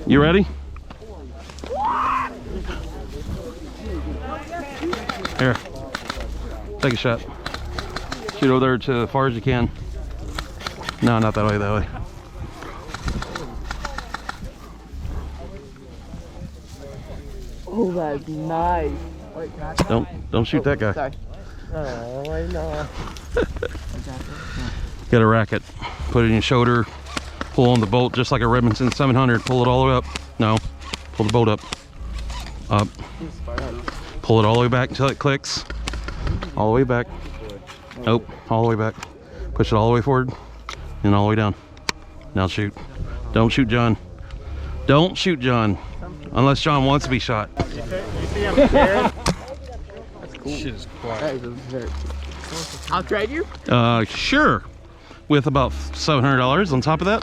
You ready? Here, take a shot. Shoot over there to as far as you can. No, not that way, that way. Oh, that's nice. Wait, Don't shoot that guy. Sorry. Oh, I know. Get a racket, put it in your shoulder, pull on the bolt just like a Remington 700. Pull it all the way up. No, pull the bolt up. Up. Pull it all the way back until it clicks. All the way back. Nope, all the way back. Push it all the way forward and all the way down. Now shoot. Don't shoot John. Don't shoot John. Unless John wants to be shot. You see I'm scared? That's cool. Shit is quiet. That is a very... I'll trade you? Sure. With about $700 on top of that.